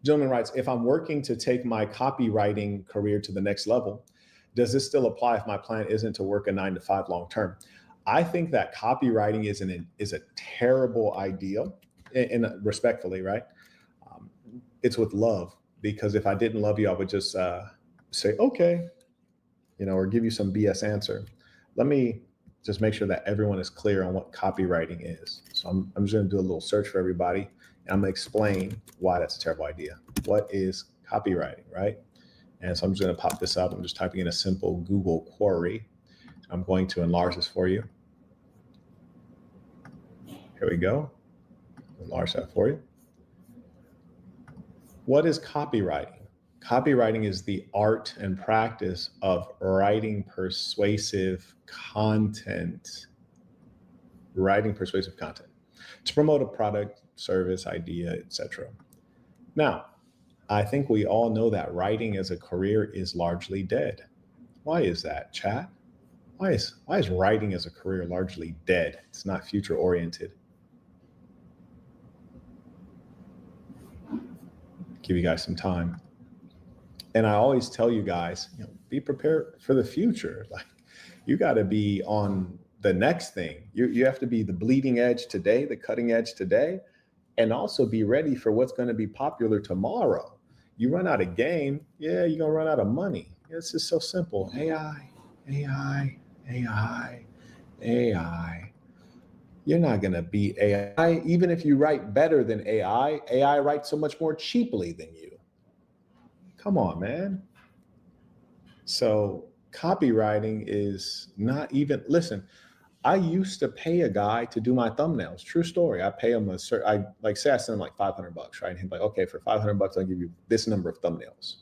Gentleman writes, if I'm working to take my copywriting career to the next level, does this still apply if my plan isn't to work a 9 to 5 long term? I think that copywriting is a terrible idea, and respectfully, right? Um, it's with love, because if I didn't love you, I would just say, okay, or give you some BS answer. Let me just make sure that everyone is clear on what copywriting is. So I'm just going to do a little search for everybody, and I'm going to explain why that's a terrible idea. What is copywriting, right? And so I'm just going to pop this up. I'm just typing in a simple Google query. I'm going to enlarge this for you. Here we go. Enlarge that for you. What is copywriting? Copywriting is the art and practice of writing persuasive content. Writing persuasive content to promote a product, service, idea, etc. Now, I think we all know that writing as a career is largely dead. Why is that, chat? Why is writing as a career largely dead? It's not future oriented. Give you guys some time. And I always tell you guys, be prepared for the future. Like, you got to be on the next thing. You have to be the bleeding edge today, the cutting edge today, and also be ready for what's going to be popular tomorrow. You run out of game, you're going to run out of money. It's just so simple. AI. You're not going to beat AI. Even if you write better than AI writes so much more cheaply than you. Come on, man. So copywriting is not even, listen, I used to pay a guy to do my thumbnails. True story. I pay him say I send him like $500, right? And he's like, okay, for $500, I'll give you this number of thumbnails.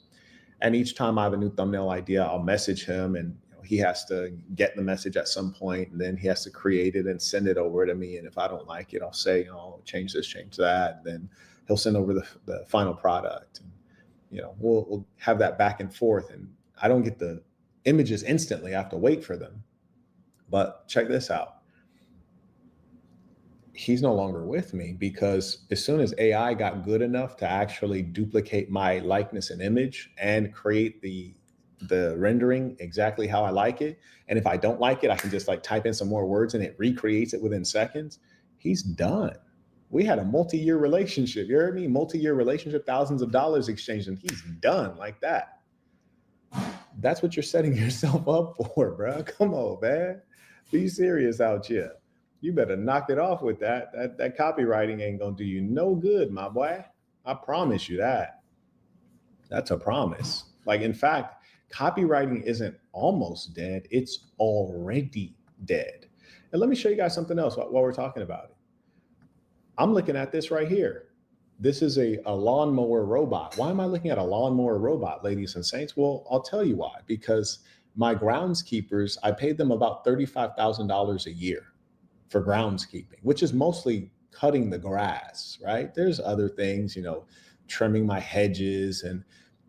And each time I have a new thumbnail idea, I'll message him, and he has to get the message at some point, and then he has to create it and send it over to me. And if I don't like it, I'll say, change this, change that. And then he'll send over the final product. And, we'll have that back and forth, and I don't get the images instantly. I have to wait for them. But check this out. He's no longer with me, because as soon as AI got good enough to actually duplicate my likeness and image and create the rendering exactly how I like it, and if I don't like it, I can just type in some more words and it recreates it within seconds. He's done. We had a multi-year relationship. You heard me? Multi-year relationship, thousands of dollars exchanged, and he's done like that. That's what you're setting yourself up for, bro. Come on, man. Be serious out here. You better knock it off with that. That copywriting ain't gonna do you no good, my boy. I promise you that. That's a promise. In fact, copywriting isn't almost dead. It's already dead. And let me show you guys something else while we're talking about it. I'm looking at this right here. This is a lawnmower robot. Why am I looking at a lawnmower robot, ladies and saints? Well, I'll tell you why. Because my groundskeepers, I paid them about $35,000 a year for groundskeeping, which is mostly cutting the grass, right? There's other things, trimming my hedges and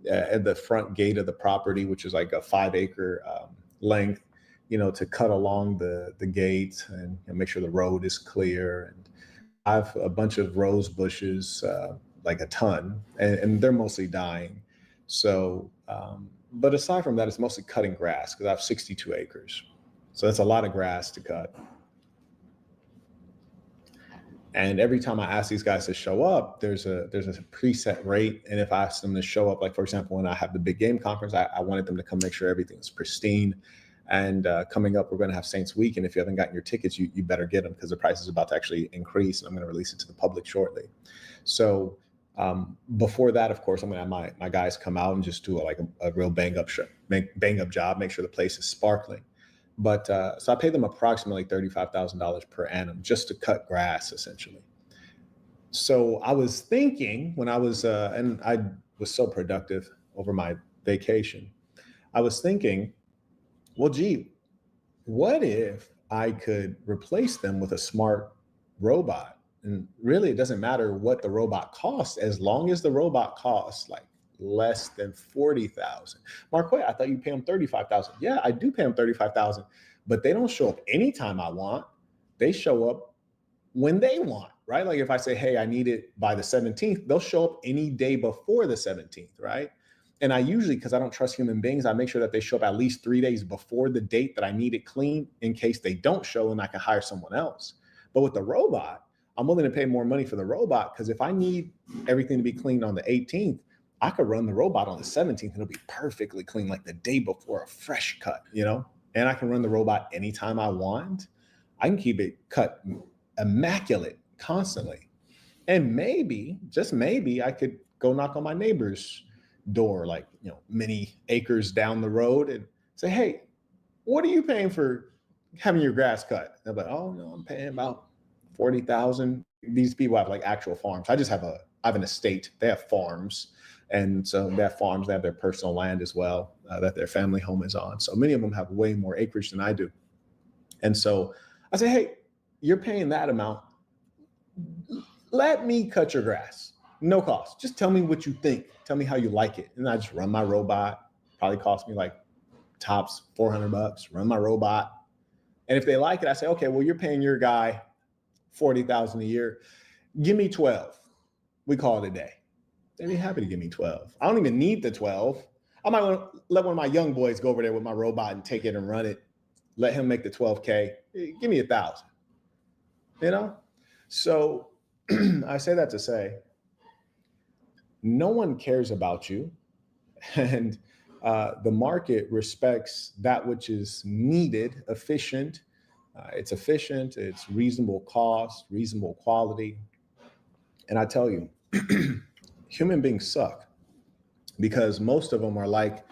at the front gate of the property, which is like a 5-acre length, to cut along the gate and make sure the road is clear. And I have a bunch of rose bushes, like a ton, and they're mostly dying. So, but aside from that, it's mostly cutting grass, because I have 62 acres. So that's a lot of grass to cut. And every time I ask these guys to show up, there's a preset rate. And if I ask them to show up, like, for example, when I have the big game conference, I wanted them to come make sure everything is pristine. And coming up, we're going to have Saints Week. And if you haven't gotten your tickets, you better get them, because the price is about to actually increase. And I'm going to release it to the public shortly. So before that, of course, I'm going to have my guys come out and just do a real bang up job, make sure the place is sparkling. But so I pay them approximately $35,000 per annum just to cut grass, essentially. So I was thinking when I was, and I was so productive over my vacation, I was thinking, well, gee, what if I could replace them with a smart robot? And really, it doesn't matter what the robot costs, as long as the robot costs less than $40,000. Marquett, I thought you pay them $35,000. Yeah, I do pay them $35,000, but they don't show up anytime I want. They show up when they want, right? Like if I say, hey, I need it by the 17th, they'll show up any day before the 17th, right? And I usually, because I don't trust human beings, I make sure that they show up at least 3 days before the date that I need it clean in case they don't show and I can hire someone else. But with the robot, I'm willing to pay more money for the robot because if I need everything to be cleaned on the 18th, I could run the robot on the 17th and it'll be perfectly clean, like the day before, a fresh cut, you know? And I can run the robot anytime I want. I can keep it cut immaculate constantly. And maybe, just maybe, I could go knock on my neighbor's door, like, you know, many acres down the road and say, hey, what are you paying for having your grass cut? They're like, oh, no, I'm paying about 40,000. These people have like actual farms. I have an estate. They have farms. And so they have farms, they have their personal land as well, that their family home is on. So many of them have way more acreage than I do. And so I say, hey, you're paying that amount. Let me cut your grass. No cost. Just tell me what you think. Tell me how you like it. And I just run my robot. Probably cost me like tops $400. Run my robot. And if they like it, I say, okay, well, you're paying your guy $40,000 a year. Give me 12. We call it a day. They'd be happy to give me 12. I don't even need the 12. I might want to let one of my young boys go over there with my robot and take it and run it. Let him make the 12K. Give me 1,000. You know? So I say that to say, no one cares about you. And the market respects that which is needed, efficient. It's efficient, it's reasonable cost, reasonable quality. And I tell you, human beings suck because most of them are like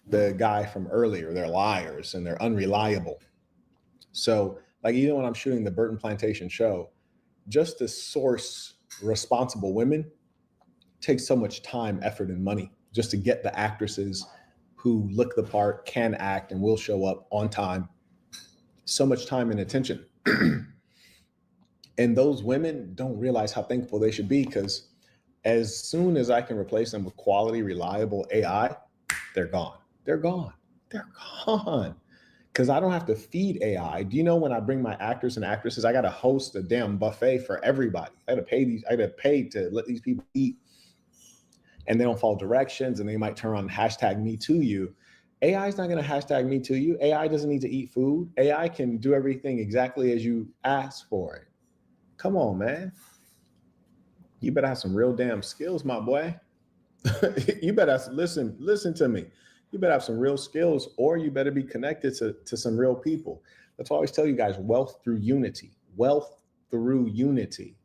the guy from earlier. They're liars and they're unreliable. So like even when I'm shooting the Burton Plantation show, just to source responsible women takes so much time, effort, and money just to get the actresses who look the part, can act, and will show up on time. So much time and attention. And those women don't realize how thankful they should be because as soon as I can replace them with quality, reliable AI, they're gone. They're gone. They're gone. Because I don't have to feed AI. Do you know when I bring my actors and actresses, I got to host a damn buffet for everybody. I got to pay to let these people eat. And they don't follow directions and they might turn on hashtag me to you. AI is not going to hashtag me to you. AI doesn't need to eat food. AI can do everything exactly as you ask for it. Come on, man. You better have some real damn skills, my boy. You better listen to me. You better have some real skills or you better be connected to some real people. That's why I always tell you guys, wealth through unity. Wealth through unity.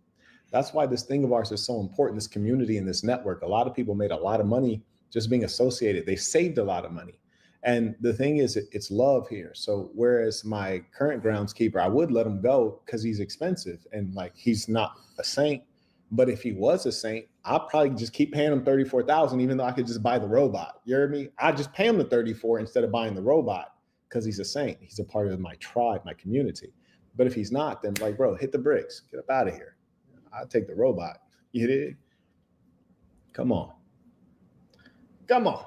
That's why this thing of ours is so important, this community and this network. A lot of people made a lot of money just being associated. They saved a lot of money. And the thing is, it's love here. So whereas my current groundskeeper, I would let him go because he's expensive and like he's not a saint. But if he was a saint, I'd probably just keep paying him $34,000, even though I could just buy the robot. You heard me? I'd just pay him the 34 instead of buying the robot because he's a saint. He's a part of my tribe, my community. But if he's not, then like, bro, hit the bricks. Get up out of here. I'll take the robot. You dig? Come on. Come on.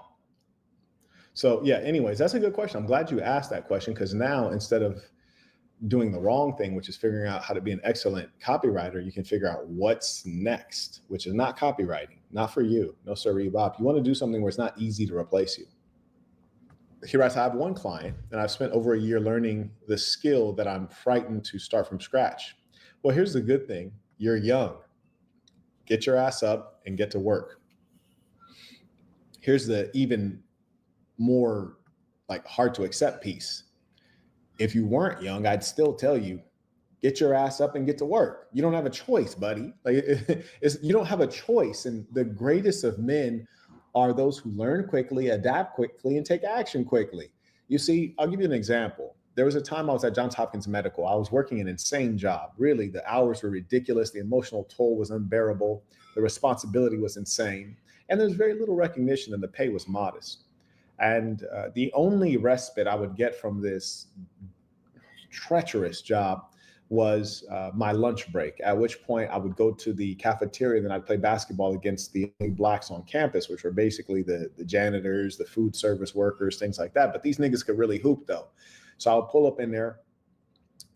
So yeah, anyways, that's a good question. I'm glad you asked that question because now instead of doing the wrong thing, which is figuring out how to be an excellent copywriter, you can figure out what's next, which is not copywriting, not for you. No, sir, Bob. You want to do something where it's not easy to replace you. Here I have one client and I've spent over a year learning the skill that I'm frightened to start from scratch. Well, here's the good thing. You're young. Get your ass up and get to work. Here's the even more like hard to accept piece. If you weren't young, I'd still tell you, get your ass up and get to work. You don't have a choice, buddy. Like you don't have a choice. And the greatest of men are those who learn quickly, adapt quickly, and take action quickly. You see, I'll give you an example. There was a time I was at Johns Hopkins Medical. I was working an insane job. Really, the hours were ridiculous. The emotional toll was unbearable. The responsibility was insane. And there's very little recognition and the pay was modest. And the only respite I would get from this treacherous job was my lunch break, at which point I would go to the cafeteria and then I'd play basketball against the only blacks on campus, which were basically the janitors, the food service workers, things like that. But these niggas could really hoop though. So I would pull up in there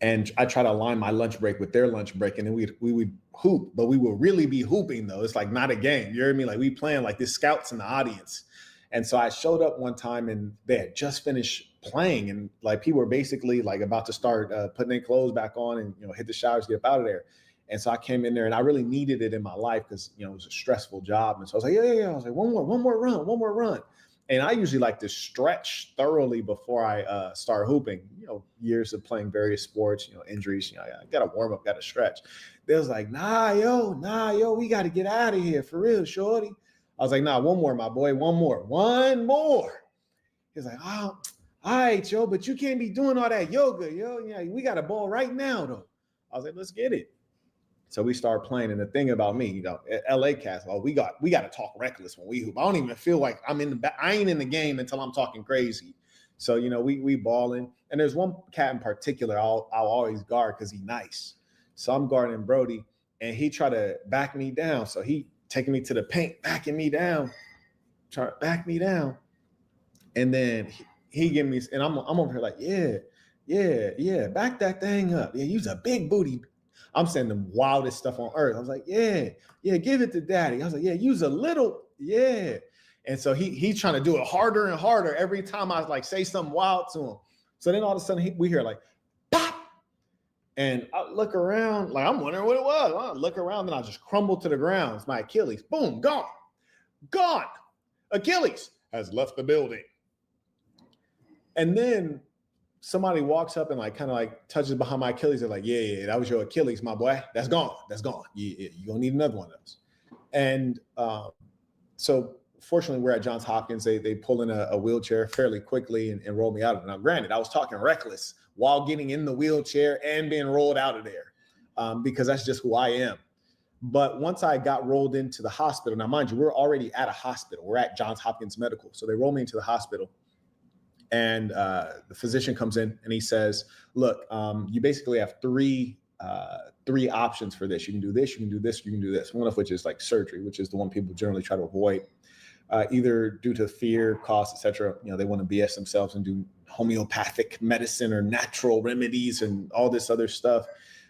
And I try to align my lunch break with their lunch break, and then we would hoop, but we will really be hooping though. It's like not a game. You hear me? Like we playing like this scouts in the audience. And so I showed up one time and they had just finished playing, and like people were basically like about to start putting their clothes back on and hit the showers, get up out of there. And so I came in there and I really needed it in my life because it was a stressful job. And so I was like, yeah. I was like, one more run. And I usually like to stretch thoroughly before I start hooping. Years of playing various sports, injuries. I got to warm up, got to stretch. They was like, nah, yo, we got to get out of here for real, shorty. I was like, nah, one more, my boy, one more. He's like, oh, all right, yo, but you can't be doing all that yoga, yo. Yeah, we got a ball right now, though. I was like, let's get it. So we start playing, and the thing about me, LA cats, we got to talk reckless when we hoop. I don't even feel like I ain't in the game until I'm talking crazy. So we balling, and there's one cat in particular I'll always guard because he's nice. So I'm guarding Brody, and he tried to back me down. So he taking me to the paint, backing me down, trying to back me down, and then he give me, and I'm over here like, yeah, back that thing up. Yeah, use a big booty. I'm saying the wildest stuff on earth. I was like, yeah, give it to daddy. I was like, yeah, use a little, yeah. And so he's trying to do it harder and harder every time I like say something wild to him. So then all of a sudden we hear like, pop. And I look around, like I'm wondering what it was. I look around and I just crumble to the ground. It's my Achilles. Boom, gone. Achilles has left the building. And then somebody walks up and like kind of like touches behind my Achilles. They're like, yeah, that was your Achilles, my boy. That's gone. You're gonna need another one of those. And so fortunately, we're at Johns Hopkins. They pull in a wheelchair fairly quickly and roll me out of it. Now, granted, I was talking reckless while getting in the wheelchair and being rolled out of there because that's just who I am. But once I got rolled into the hospital, now mind you, we're already at a hospital. We're at Johns Hopkins Medical. So they roll me into the hospital. And the physician comes in and he says, look, you basically have three options for this. You can do this, you can do this, you can do this. One of which is like surgery, which is the one people generally try to avoid, either due to fear, cost, etc. They want to BS themselves and do homeopathic medicine or natural remedies and all this other stuff.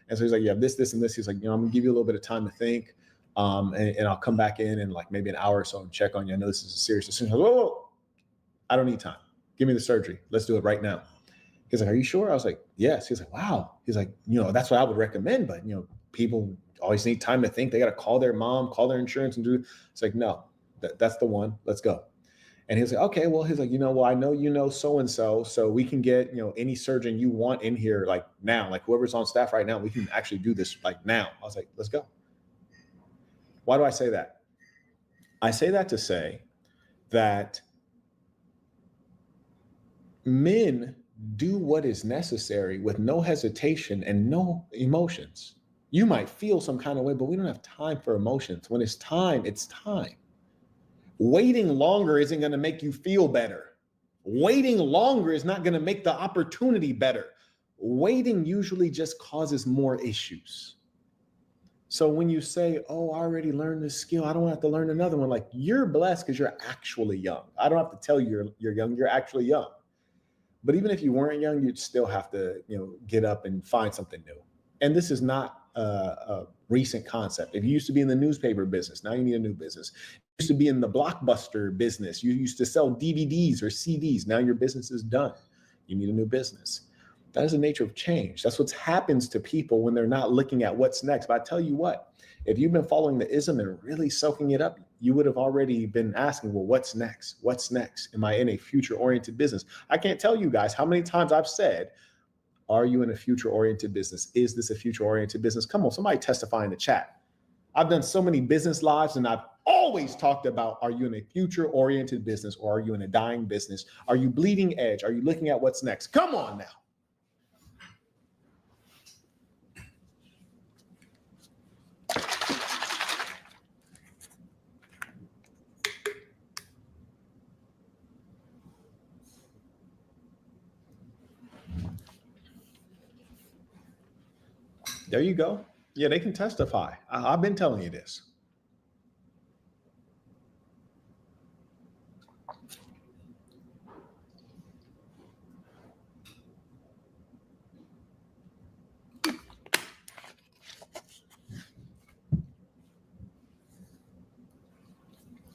And so he's like, you have this, and this. He's like, I'm gonna give you a little bit of time to think, and I'll come back in like maybe an hour or so and check on you. I know this is a serious decision. Whoa, I don't need time. Give me the surgery. Let's do it right now. He's like, are you sure? I was like, yes. He's like, wow. He's like, that's what I would recommend. But, people always need time to think. They got to call their mom, call their insurance and do. It's like, no, that's the one. Let's go. And he's like, okay, well, he's like, I know so-and-so. So we can get, any surgeon you want in here like now, like whoever's on staff right now, we can actually do this like now. I was like, let's go. Why do I say that? I say that to say that men do what is necessary with no hesitation and no emotions. You might feel some kind of way, but we don't have time for emotions. When it's time, it's time. Waiting longer isn't going to make you feel better. Waiting longer is not going to make the opportunity better. Waiting usually just causes more issues. So when you say, oh, I already learned this skill, I don't have to learn another one. Like, you're blessed because you're actually young. I don't have to tell you you're young. You're actually young. But even if you weren't young, you'd still have to, get up and find something new. And this is not a recent concept. If you used to be in the newspaper business, now you need a new business. You used to be in the Blockbuster business. You used to sell DVDs or CDs. Now your business is done. You need a new business. That is the nature of change. That's what happens to people when they're not looking at what's next. But I tell you what, if you've been following the ism and really soaking it up, you would have already been asking, well, what's next? What's next? Am I in a future-oriented business? I can't tell you guys how many times I've said, are you in a future-oriented business? Is this a future-oriented business? Come on, somebody testify in the chat. I've done so many business lives and I've always talked about, are you in a future-oriented business or are you in a dying business? Are you bleeding edge? Are you looking at what's next? Come on now. There you go. Yeah, they can testify. I've been telling you this.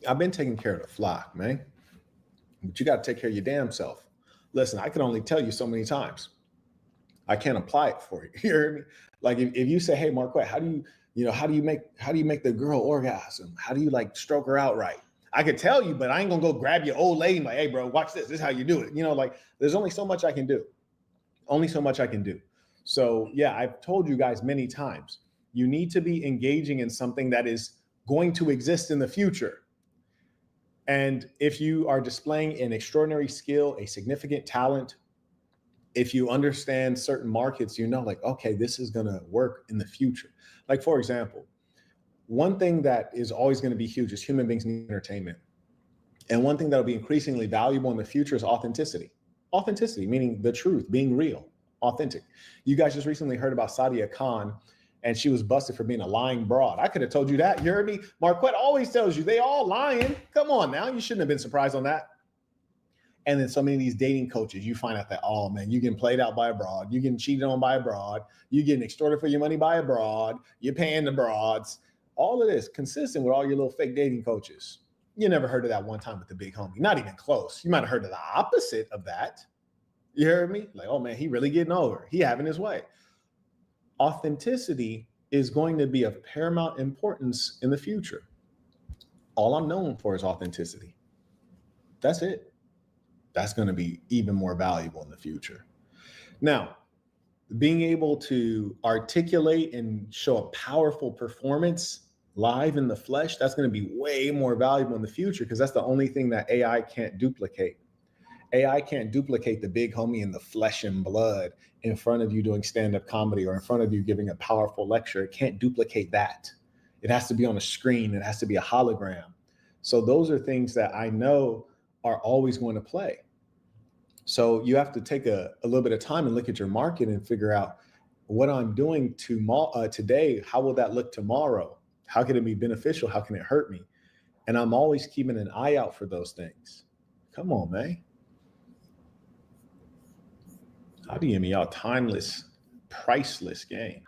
I've been taking care of the flock, man. But you got to take care of your damn self. Listen, I can only tell you so many times. I can't apply it for you. You hear me? Like if you say, hey, Marquette, how do you make the girl orgasm? How do you like stroke her out right? I could tell you, but I ain't gonna go grab your old lady and like, hey, bro, watch this. This is how you do it. Like there's only so much I can do. Only so much I can do. So yeah, I've told you guys many times, you need to be engaging in something that is going to exist in the future. And if you are displaying an extraordinary skill, a significant talent, if you understand certain markets, like, okay, this is going to work in the future. Like, for example, one thing that is always going to be huge is human beings need entertainment. And one thing that'll be increasingly valuable in the future is authenticity. Authenticity, meaning the truth, being real, authentic. You guys just recently heard about Sadia Khan, and she was busted for being a lying broad. I could have told you that. You heard me? Marquette always tells you they all lying. Come on now. You shouldn't have been surprised on that. And then so many of these dating coaches, you find out that, oh man, you're getting played out by a broad. You're getting cheated on by a broad. You're getting extorted for your money by a broad. You're paying the broads. All of this consistent with all your little fake dating coaches. You never heard of that one time with the big homie. Not even close. You might have heard of the opposite of that. You heard me? Like, oh man, he really getting over. He having his way. Authenticity is going to be of paramount importance in the future. All I'm known for is authenticity. That's it. That's going to be even more valuable in the future. Now, being able to articulate and show a powerful performance live in the flesh, that's going to be way more valuable in the future because that's the only thing that AI can't duplicate. AI can't duplicate the big homie in the flesh and blood in front of you doing stand-up comedy or in front of you giving a powerful lecture. It can't duplicate that. It has to be on a screen. It has to be a hologram. So those are things that I know are always going to play. So you have to take a little bit of time and look at your market and figure out what I'm doing today. How will that look tomorrow? How can it be beneficial? How can it hurt me? And I'm always keeping an eye out for those things. Come on, man. How do you mean y'all timeless, priceless game?